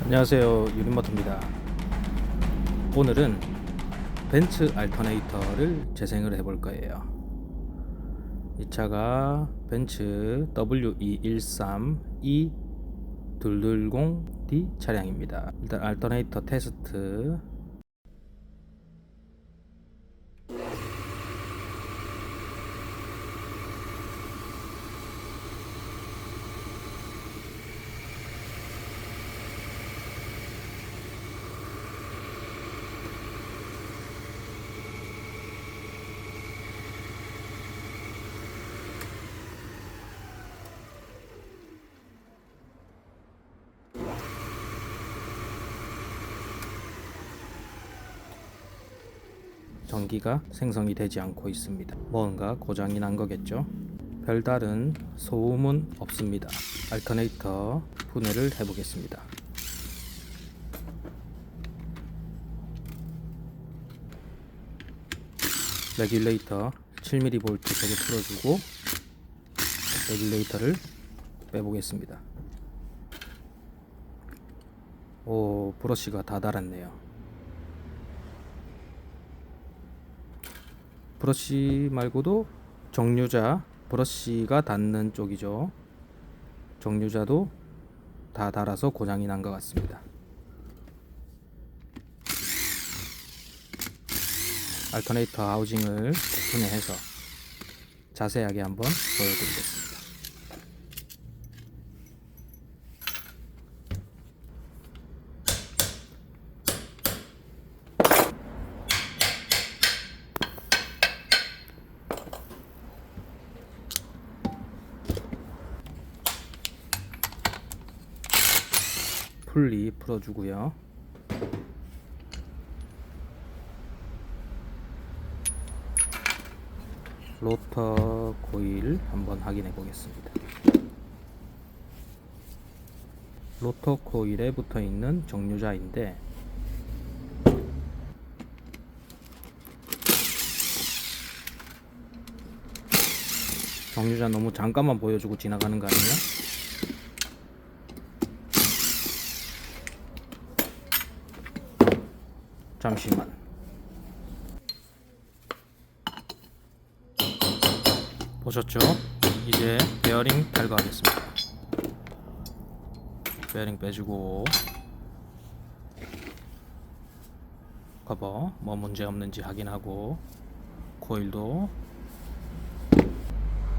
안녕하세요, 유린모터입니다. 오늘은 벤츠 알터네이터를 재생을 해볼 거예요. 이 차가 벤츠 W213E220D 차량입니다. 일단 알터네이터 테스트. 전기가 생성이 되지 않고 있습니다. 뭔가 고장이 난 거겠죠? 별다른 소음은 없습니다. 알터네이터 분해를 해보겠습니다. 레귤레이터 7mm 색을 풀어주고 레귤레이터를 빼보겠습니다. 오, 브러쉬가 다 닳았네요. 브러쉬 말고도 정류자, 브러쉬가 닿는 쪽이죠. 정류자도 다 닳아서 고장이 난 것 같습니다. 알터네이터 하우징을 분해해서 자세하게 한번 보여드리겠습니다. 풀리 풀어주고요. 로터 코일 한번 확인해 보겠습니다. 로터 코일에 붙어 있는 정류자인데 정류자 너무 잠깐만 보여주고 지나가는 거 아니냐? 잠시만. 보셨죠? 이제 베어링 탈거하겠습니다. 베어링 빼주고 커버 뭐 문제 없는지 확인하고 코일도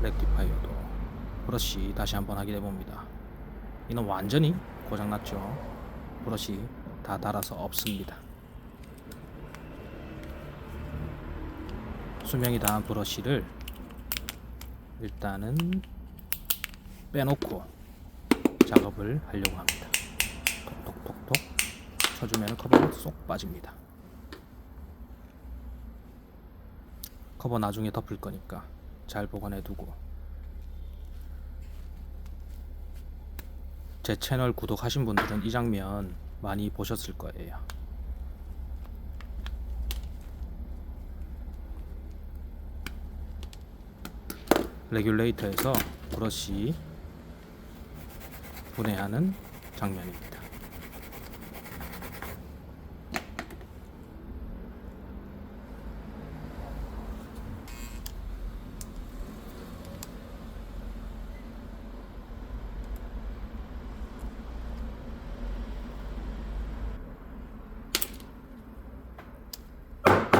렉티파이어도 브러쉬 다시 한번 확인해 봅니다. 이는 완전히 고장났죠. 브러쉬 다 닳아서 없습니다. 수명이 다한 브러쉬를 일단은 빼놓고 작업을 하려고 합니다. 톡톡톡톡 쳐주면 커버가 쏙 빠집니다. 커버 나중에 덮을 거니까 잘 보관해 두고, 제 채널 구독하신 분들은 이 장면 많이 보셨을 거예요. 레귤레이터에서 브러쉬 분해하는 장면입니다.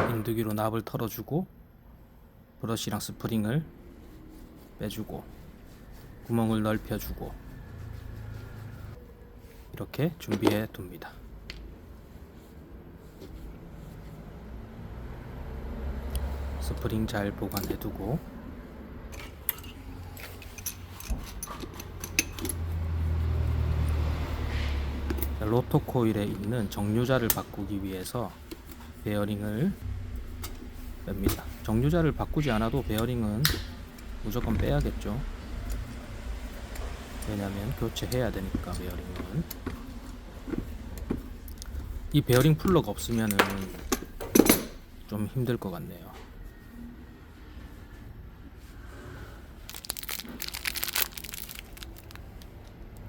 인두기로 납을 털어주고 브러쉬랑 스프링을 빼주고 구멍을 넓혀주고 이렇게 준비해 둡니다. 스프링 잘 보관해 두고 로터 코일에 있는 정류자를 바꾸기 위해서 베어링을 뺍니다. 정류자를 바꾸지 않아도 베어링은 무조건 빼야겠죠. 왜냐하면 교체해야 되니까. 베어링은 이 베어링 플러가 없으면은 좀 힘들 것 같네요.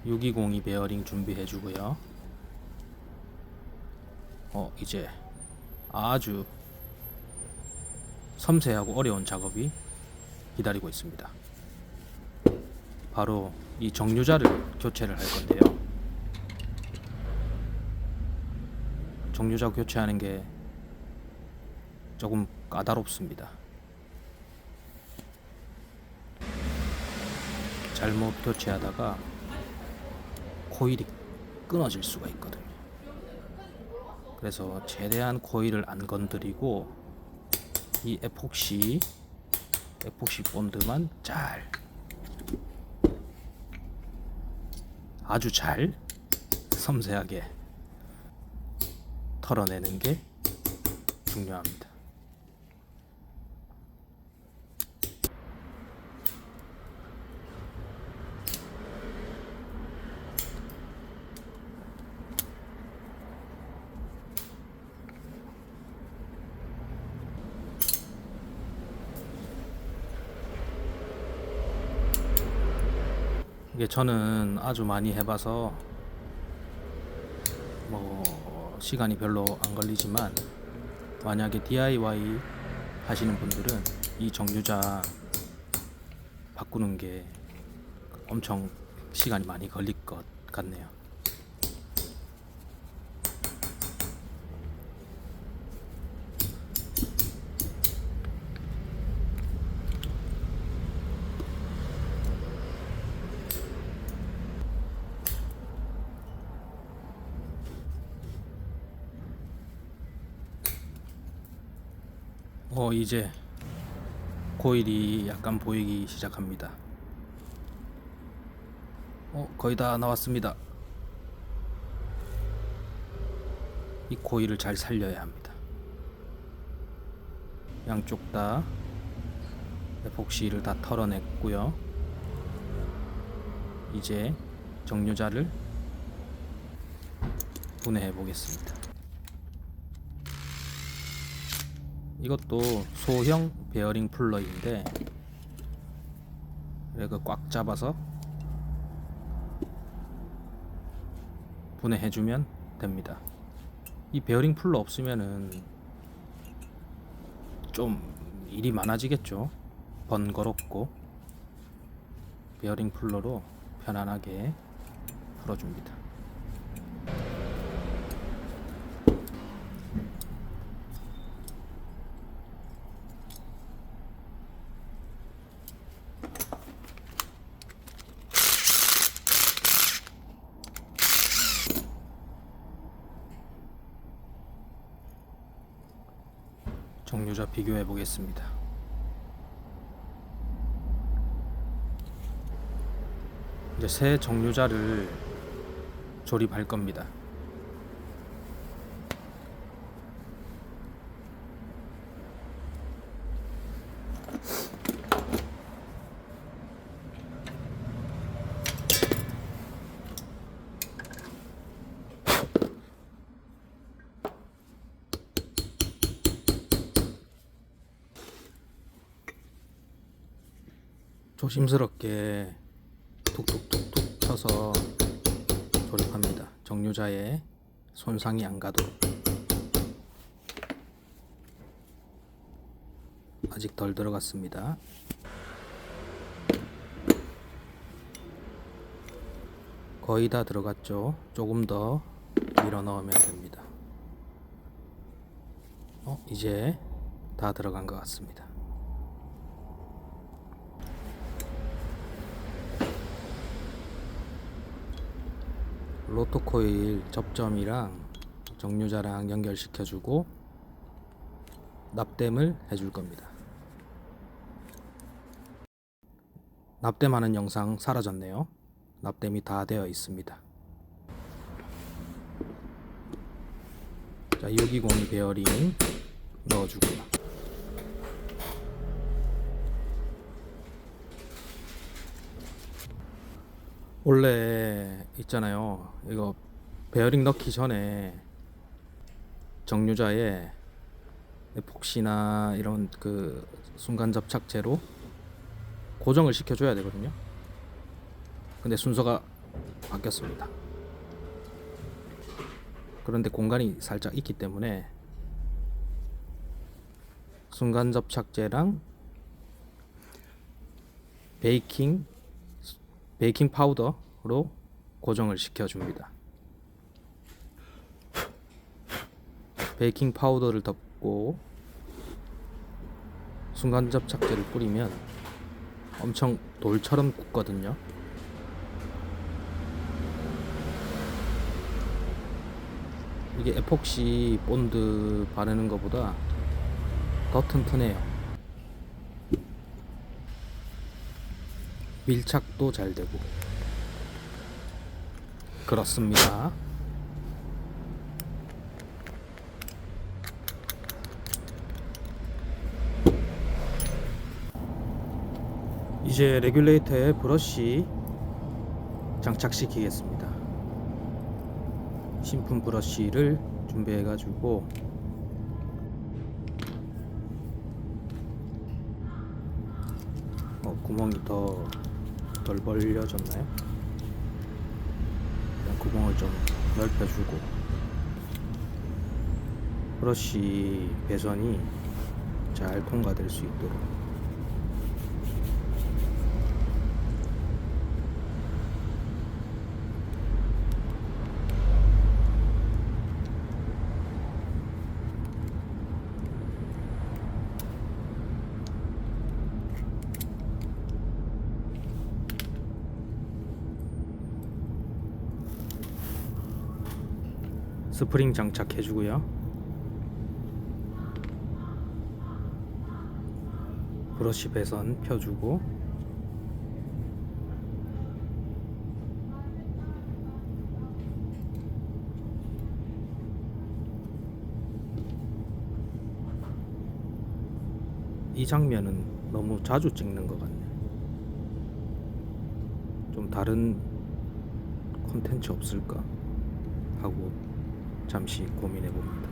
(620) 베어링 준비해 주고요. 이제 아주 섬세하고 어려운 작업이 기다리고 있습니다. 바로 이 정류자를 교체를 할 건데요. 정류자 교체하는 게 조금 까다롭습니다. 잘못 교체하다가 코일이 끊어질 수가 있거든요. 그래서 최대한 코일을 안 건드리고 이 에폭시 본드만 아주 잘 섬세하게 털어내는 게 중요합니다. 이게 저는 아주 많이 해봐서 시간이 별로 안 걸리지만, 만약에 DIY 하시는 분들은 이 정류자 바꾸는 게 엄청 시간이 많이 걸릴 것 같네요. 이제 코일이 약간 보이기 시작합니다. 거의 다 나왔습니다. 이 코일을 잘 살려야 합니다. 양쪽 다 에폭시를 다 털어냈고요. 이제 정류자를 분해해 보겠습니다. 이것도 소형 베어링 풀러인데, 이렇게 꽉 잡아서 분해해주면 됩니다. 이 베어링 풀러 없으면은 좀 일이 많아지겠죠. 번거롭고. 베어링 풀러로 편안하게 풀어줍니다. 정류자 비교해 보겠습니다. 이제 새 정류자를 조립할 겁니다. 조심스럽게 툭툭툭툭 쳐서 조립합니다. 정류자에 손상이 안 가도록. 아직 덜 들어갔습니다. 거의 다 들어갔죠. 조금 더 밀어 넣으면 됩니다. 이제 다 들어간 것 같습니다. 로또 코일 접점이랑 정류자랑 연결시켜주고 납땜을 해줄 겁니다. 납땜하는 영상 사라졌네요. 납땜이 다 되어 있습니다. 자, 유기공이 베어링 넣어주고요. 원래 있잖아요, 이거 베어링 넣기 전에 정류자에 에폭시나 이런 그 순간 접착제로 고정을 시켜줘야 되거든요. 근데 순서가 바뀌었습니다. 그런데 공간이 살짝 있기 때문에 순간 접착제랑 베이킹 파우더로 고정을 시켜줍니다. 베이킹 파우더를 덮고 순간 접착제를 뿌리면 엄청 돌처럼 굳거든요. 이게 에폭시 본드 바르는 것보다 더 튼튼해요. 밀착도 잘 되고. 그렇습니다. 이제 레귤레이터에 브러쉬 장착시키겠습니다. 신품 브러쉬를 준비해 가지고 구멍이 덜 벌려졌나요? 구멍을 좀 넓혀주고 브러쉬 배선이 잘 통과될 수 있도록 스프링 장착해주고요. 브러쉬 배선 펴주고 이 장면은 너무 자주 찍는 것 같네. 좀 다른 콘텐츠 없을까 하고 잠시 고민해 봅니다.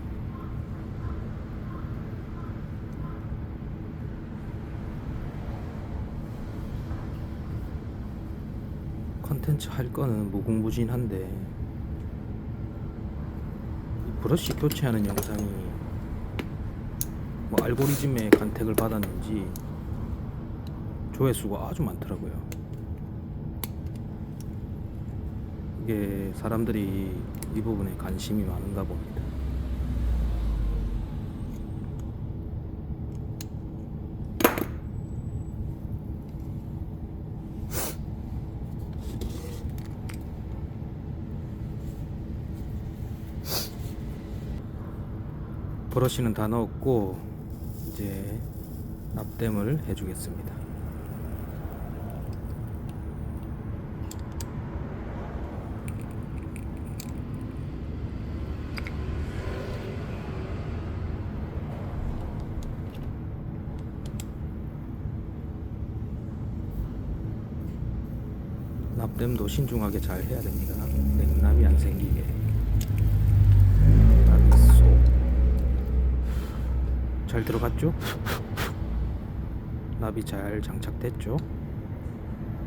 콘텐츠 할 거는 무궁무진한데 이 브러쉬 교체하는 영상이 뭐 알고리즘의 간택을 받았는지 조회수가 아주 많더라고요. 이게 사람들이 이 부분에 관심이 많은가 봅니다. 브러쉬는 다 넣었고 이제 납땜을 해주겠습니다. 납땜도 신중하게 잘 해야 됩니다. 냉납이 안 생기게. 납이 잘 들어갔죠? 납이 잘 장착됐죠?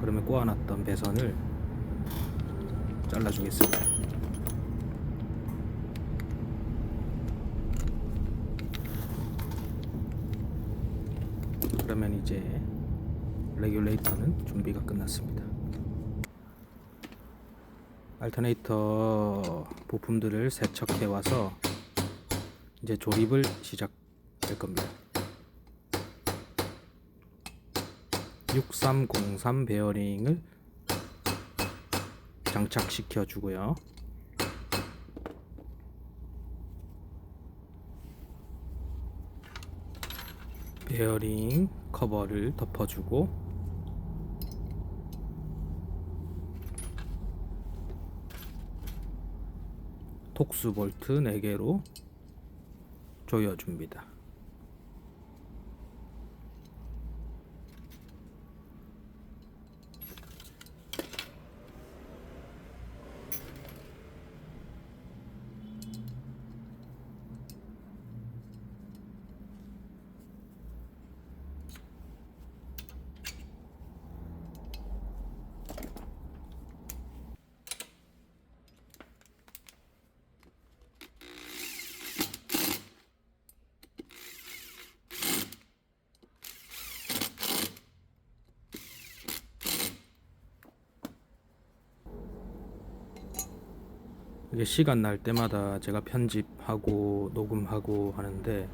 그러면 꼬아놨던 배선을 잘라주겠습니다. 그러면 이제 레귤레이터는 준비가 끝났습니다. 알터네이터 부품들을 세척해 와서 이제 조립을 시작할 겁니다. 6303 베어링을 장착시켜 주고요. 베어링 커버를 덮어주고 톡스 볼트 4개로 조여줍니다. 이게 시간 날 때마다 제가 편집하고 녹음하고 하는데,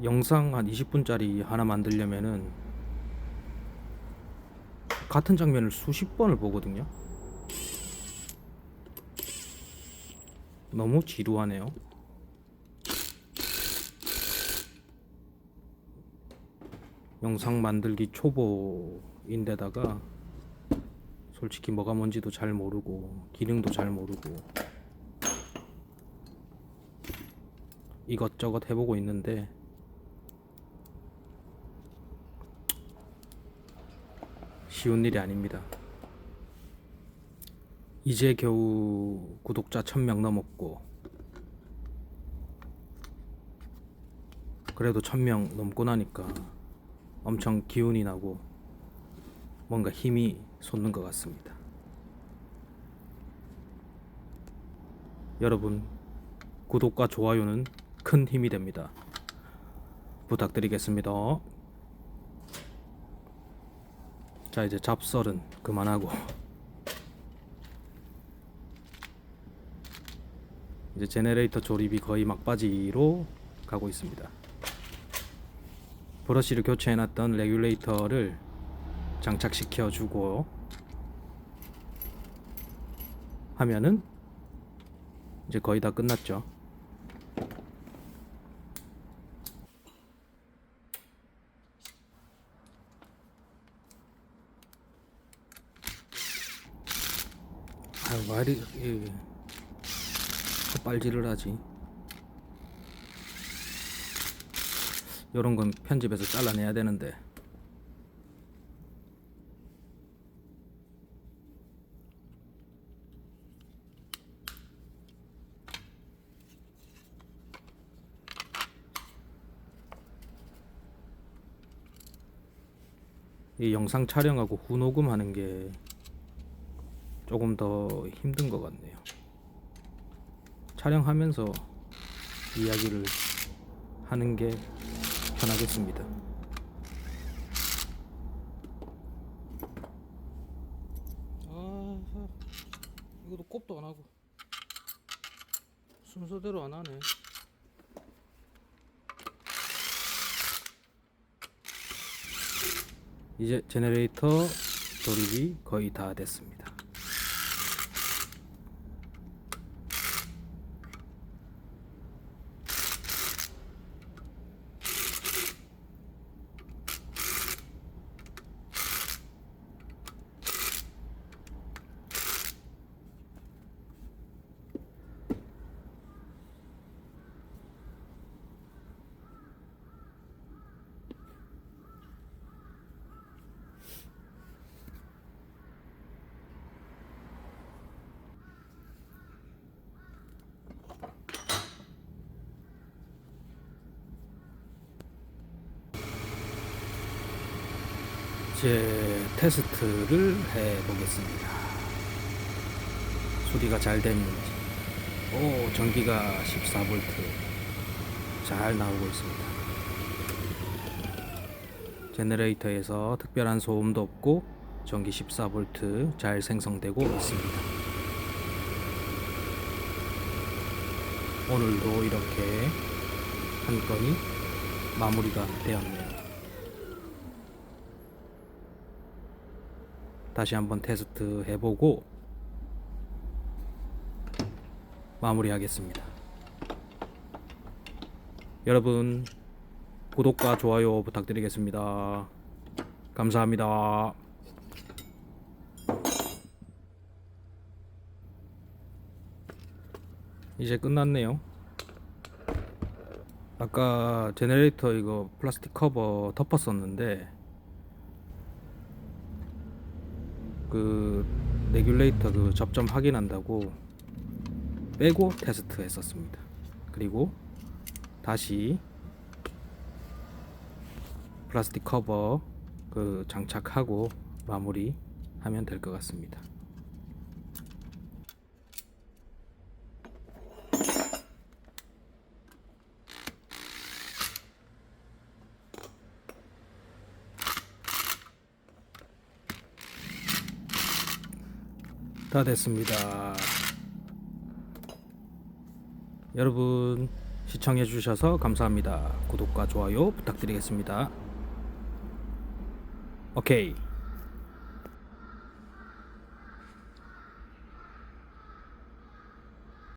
영상 한 20분짜리 하나 만들려면은 같은 장면을 수십 번을 보거든요. 너무 지루하네요. 영상 만들기 초보인데다가 솔직히 뭐가 뭔지도 잘 모르고 기능도 잘 모르고 이것저것 해보고 있는데 쉬운 일이 아닙니다. 이제 겨우 구독자 1000명 넘었고, 그래도 1000명 넘고 나니까 엄청 기운이 나고 뭔가 힘이 솟는 것 같습니다. 여러분, 구독과 좋아요는 큰 힘이 됩니다. 부탁드리겠습니다. 자, 이제 잡설은 그만하고 이제 제네레이터 조립이 거의 막바지로 가고 있습니다. 브러쉬를 교체해놨던 레귤레이터를 장착시켜 주고 하면은 이제 거의 다 끝났죠. 아유, 말이 빨지를 하지. 요런 건 편집해서 잘라내야 되는데. 이 영상 촬영하고 후녹음하는 게 조금 더 힘든 것 같네요. 촬영하면서 이야기를 하는 게 편하겠습니다. 이것도 꼽도 안 하고 순서대로 안 하네. 이제 제네레이터 조립이 거의 다 됐습니다. 이제 테스트를 해 보겠습니다. 수리가 잘 됐는지. 오, 전기가 14V 잘 나오고 있습니다. 제너레이터에서 특별한 소음도 없고 전기 14V 잘 생성되고 있습니다. 오늘도 이렇게 한 건이 마무리가 되었네요. 다시 한번 테스트 해보고 마무리하겠습니다. 여러분, 구독과 좋아요 부탁드리겠습니다. 감사합니다. 이제 끝났네요. 아까 제너레이터 이거 플라스틱 커버 덮었었는데 그 레귤레이터 그 접점 확인한다고 빼고 테스트 했었습니다. 그리고 다시 플라스틱 커버 그 장착하고 마무리 하면 될 것 같습니다. 다 됐습니다. 여러분 시청해 주셔서 감사합니다. 구독과 좋아요 부탁드리겠습니다. 오케이.